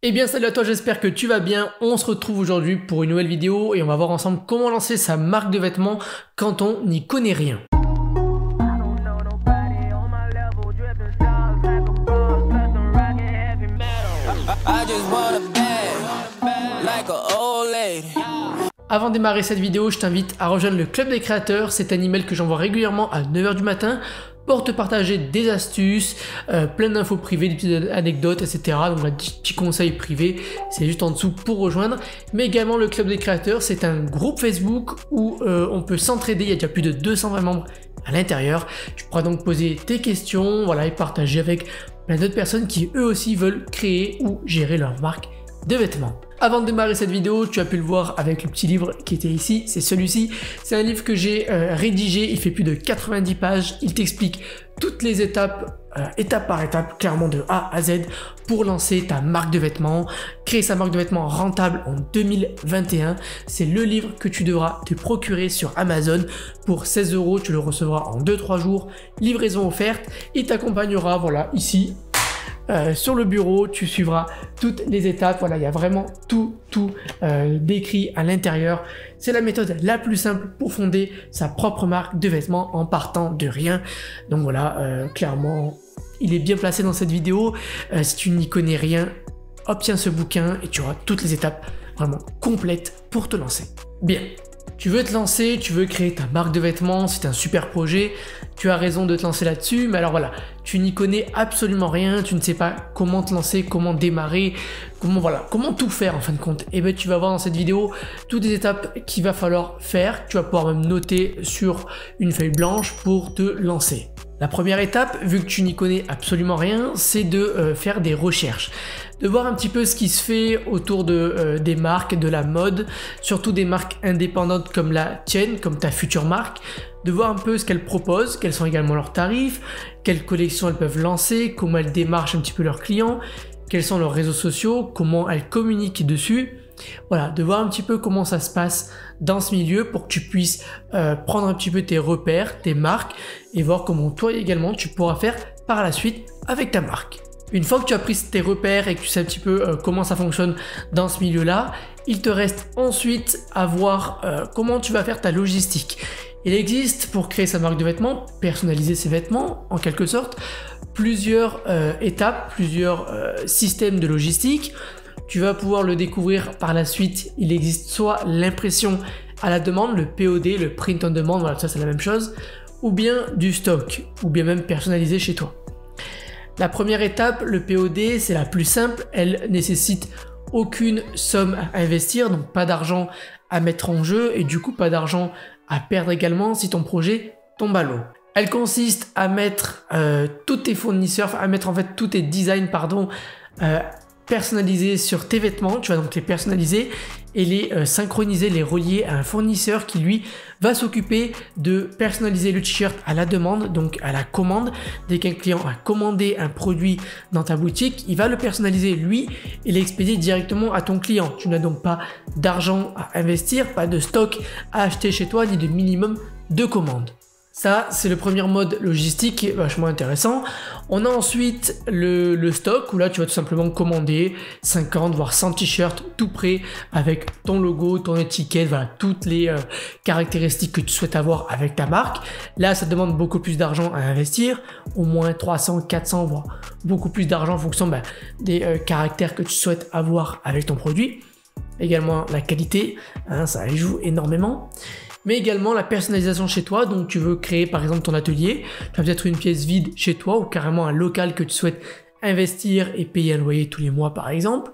Eh bien salut à toi, j'espère que tu vas bien. On se retrouve aujourd'hui pour une nouvelle vidéo et on va voir ensemble comment lancer sa marque de vêtements quand on n'y connaît rien. Avant de démarrer cette vidéo, je t'invite à rejoindre le club des créateurs. C'est un email que j'envoie régulièrement à 9 h du matin pour te partager des astuces, plein d'infos privées, des petites anecdotes, etc. Donc des petits conseils privés, c'est juste en dessous pour rejoindre. Mais également le club des créateurs, c'est un groupe Facebook où on peut s'entraider. Il y a déjà plus de 220 membres à l'intérieur. Tu pourras donc poser tes questions, voilà, et partager avec plein d'autres personnes qui eux aussi veulent créer ou gérer leur marque de vêtements. Avant de démarrer cette vidéo, tu as pu le voir avec le petit livre qui était ici, c'est celui-ci. C'est un livre que j'ai rédigé, il fait plus de 90 pages, il t'explique toutes les étapes, étape par étape, clairement de A à Z, pour lancer ta marque de vêtements, créer sa marque de vêtements rentable en 2021. C'est le livre que tu devras te procurer sur Amazon pour 16 €, tu le recevras en 2-3 jours, livraison offerte, il t'accompagnera, voilà, ici. Sur le bureau, tu suivras toutes les étapes. Voilà, il y a vraiment tout décrit à l'intérieur. C'est la méthode la plus simple pour fonder sa propre marque de vêtements en partant de rien. Donc voilà, clairement, il est bien placé dans cette vidéo. Si tu n'y connais rien, obtiens ce bouquin et tu auras toutes les étapes vraiment complètes pour te lancer. Bien. Tu veux te lancer, tu veux créer ta marque de vêtements, c'est un super projet, tu as raison de te lancer là-dessus, mais alors voilà, tu n'y connais absolument rien, tu ne sais pas comment te lancer, comment démarrer, comment tout faire en fin de compte. Et bien tu vas voir dans cette vidéo toutes les étapes qu'il va falloir faire, tu vas pouvoir même noter sur une feuille blanche pour te lancer. La première étape, vu que tu n'y connais absolument rien, c'est de faire des recherches, de voir un petit peu ce qui se fait autour des marques, de la mode, surtout des marques indépendantes comme la tienne, comme ta future marque, de voir un peu ce qu'elles proposent, quels sont également leurs tarifs, quelles collections elles peuvent lancer, comment elles démarchent un petit peu leurs clients, quels sont leurs réseaux sociaux, comment elles communiquent dessus. Voilà, de voir un petit peu comment ça se passe dans ce milieu pour que tu puisses prendre un petit peu tes repères, tes marques et voir comment toi également tu pourras faire par la suite avec ta marque. Une fois que tu as pris tes repères et que tu sais un petit peu comment ça fonctionne dans ce milieu-là, il te reste ensuite à voir comment tu vas faire ta logistique. Il existe pour créer sa marque de vêtements, personnaliser ses vêtements en quelque sorte, plusieurs étapes, plusieurs systèmes de logistique. Tu vas pouvoir le découvrir par la suite. Il existe soit l'impression à la demande, le POD, le print on demand, voilà, ça c'est la même chose, ou bien du stock, ou bien même personnalisé chez toi. La première étape, le POD, c'est la plus simple, elle nécessite aucune somme à investir, donc pas d'argent à mettre en jeu et du coup pas d'argent à perdre également si ton projet tombe à l'eau. Elle consiste à mettre tous tes fournisseurs, à mettre en fait tous tes designs, personnalisés sur tes vêtements, tu vas donc les personnaliser et les synchroniser, les relier à un fournisseur qui lui va s'occuper de personnaliser le t-shirt à la demande, donc à la commande. Dès qu'un client a commandé un produit dans ta boutique, il va le personnaliser lui et l'expédier directement à ton client. Tu n'as donc pas d'argent à investir, pas de stock à acheter chez toi, ni de minimum de commandes. Ça, c'est le premier mode logistique qui est vachement intéressant. On a ensuite le stock où là, tu vas tout simplement commander 50 voire 100 t-shirts tout prêts avec ton logo, ton étiquette, voilà, toutes les caractéristiques que tu souhaites avoir avec ta marque. Là, ça demande beaucoup plus d'argent à investir, au moins 300, 400, voire beaucoup plus d'argent en fonction des caractères que tu souhaites avoir avec ton produit. Également la qualité, hein, ça joue énormément. Mais également la personnalisation chez toi, donc tu veux créer par exemple ton atelier, tu as peut-être une pièce vide chez toi ou carrément un local que tu souhaites investir et payer un loyer tous les mois par exemple,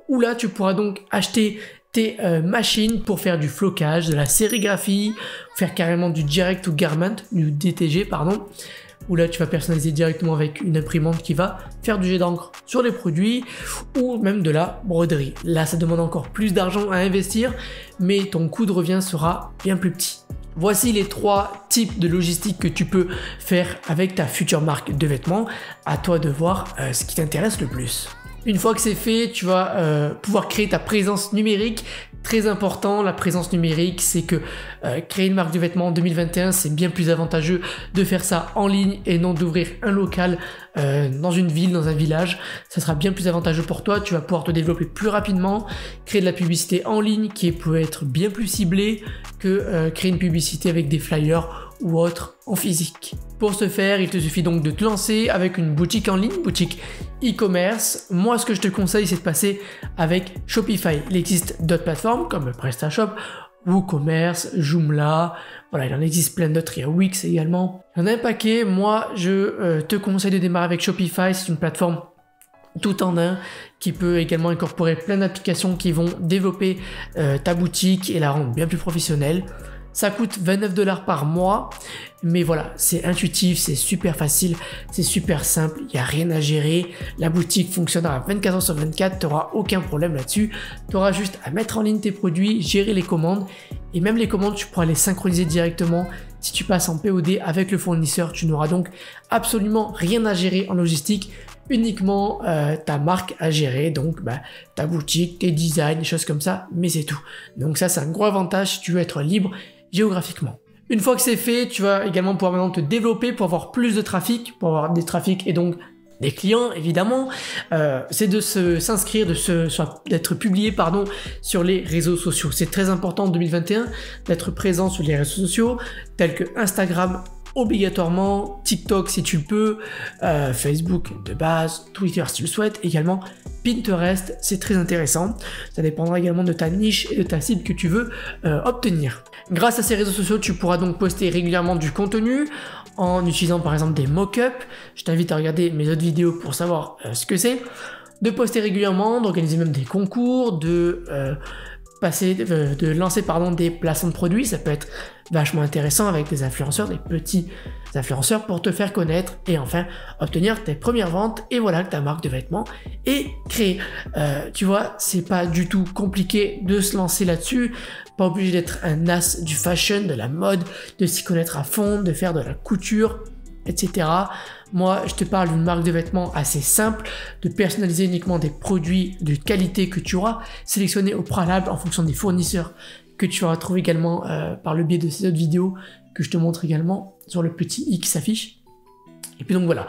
où là tu pourras donc acheter tes machines pour faire du flocage, de la sérigraphie, faire carrément du direct to garment, du DTG pardon, où là tu vas personnaliser directement avec une imprimante qui va faire du jet d'encre sur les produits ou même de la broderie. Là ça demande encore plus d'argent à investir mais ton coût de revient sera bien plus petit. Voici les 3 types de logistique que tu peux faire avec ta future marque de vêtements. À toi de voir ce qui t'intéresse le plus. Une fois que c'est fait, tu vas pouvoir créer ta présence numérique, Très important, la présence numérique, c'est que créer une marque de vêtements en 2021, c'est bien plus avantageux de faire ça en ligne et non d'ouvrir un local dans une ville, dans un village. Ça sera bien plus avantageux pour toi, tu vas pouvoir te développer plus rapidement, créer de la publicité en ligne qui peut être bien plus ciblée que créer une publicité avec des flyers ou autre en physique. Pour ce faire, il te suffit donc de te lancer avec une boutique en ligne, boutique e-commerce. Moi, ce que je te conseille, c'est de passer avec Shopify. Il existe d'autres plateformes comme PrestaShop, WooCommerce, Joomla, voilà, il en existe plein d'autres, il y a Wix également. Il y en a un paquet. Moi, je te conseille de démarrer avec Shopify, c'est une plateforme tout en un qui peut également incorporer plein d'applications qui vont développer ta boutique et la rendre bien plus professionnelle. Ça coûte 29 $ par mois, mais voilà, c'est intuitif, c'est super facile, c'est super simple, il n'y a rien à gérer. La boutique fonctionnera 24 h sur 24, tu n'auras aucun problème là-dessus. Tu auras juste à mettre en ligne tes produits, gérer les commandes, et même les commandes, tu pourras les synchroniser directement. Si tu passes en POD avec le fournisseur, tu n'auras donc absolument rien à gérer en logistique, uniquement ta marque à gérer, donc ta boutique, tes designs, des choses comme ça, mais c'est tout. Donc ça, c'est un gros avantage si tu veux être libre géographiquement. Une fois que c'est fait, tu vas également pouvoir maintenant te développer pour avoir plus de trafic, pour avoir des trafics et donc des clients évidemment. C'est de s'inscrire, d'être publié sur les réseaux sociaux. C'est très important en 2021 d'être présent sur les réseaux sociaux tels que Instagram obligatoirement, TikTok si tu le peux, Facebook de base, Twitter si tu le souhaites, également Pinterest, c'est très intéressant. Ça dépendra également de ta niche et de ta cible que tu veux obtenir. Grâce à ces réseaux sociaux, tu pourras donc poster régulièrement du contenu en utilisant par exemple des mock-ups. Je t'invite à regarder mes autres vidéos pour savoir ce que c'est. De poster régulièrement, d'organiser même des concours, de lancer des placements de produits. Ça peut être vachement intéressant avec des influenceurs, des petits influenceurs pour te faire connaître et enfin obtenir tes premières ventes et voilà que ta marque de vêtements est créée. Tu vois, c'est pas du tout compliqué de se lancer là-dessus, pas obligé d'être un as du fashion, de la mode, de s'y connaître à fond, de faire de la couture, etc. Moi, je te parle d'une marque de vêtements assez simple, de personnaliser uniquement des produits de qualité que tu auras sélectionnés au préalable en fonction des fournisseurs que tu auras trouvé également par le biais de ces autres vidéos que je te montre également sur le petit i qui s'affiche. Et puis donc voilà.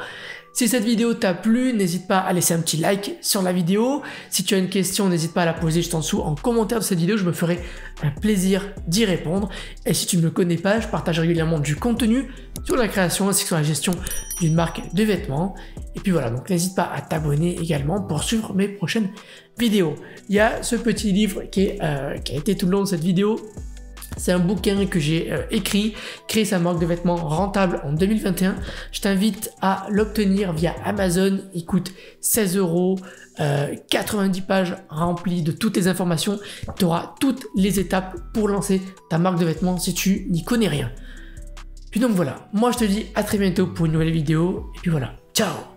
Si cette vidéo t'a plu, n'hésite pas à laisser un petit like sur la vidéo. Si tu as une question, n'hésite pas à la poser juste en dessous en commentaire de cette vidéo, je me ferai un plaisir d'y répondre. Et si tu ne me connais pas, je partage régulièrement du contenu sur la création ainsi que sur la gestion d'une marque de vêtements. Et puis voilà, donc n'hésite pas à t'abonner également pour suivre mes prochaines vidéos. Il y a ce petit livre qui a été tout le long de cette vidéo. C'est un bouquin que j'ai écrit, créer sa marque de vêtements rentable en 2021. Je t'invite à l'obtenir via Amazon. Il coûte 16 €, 90 pages remplies de toutes les informations. Tu auras toutes les étapes pour lancer ta marque de vêtements si tu n'y connais rien. Puis donc voilà, moi je te dis à très bientôt pour une nouvelle vidéo. Et puis voilà, ciao!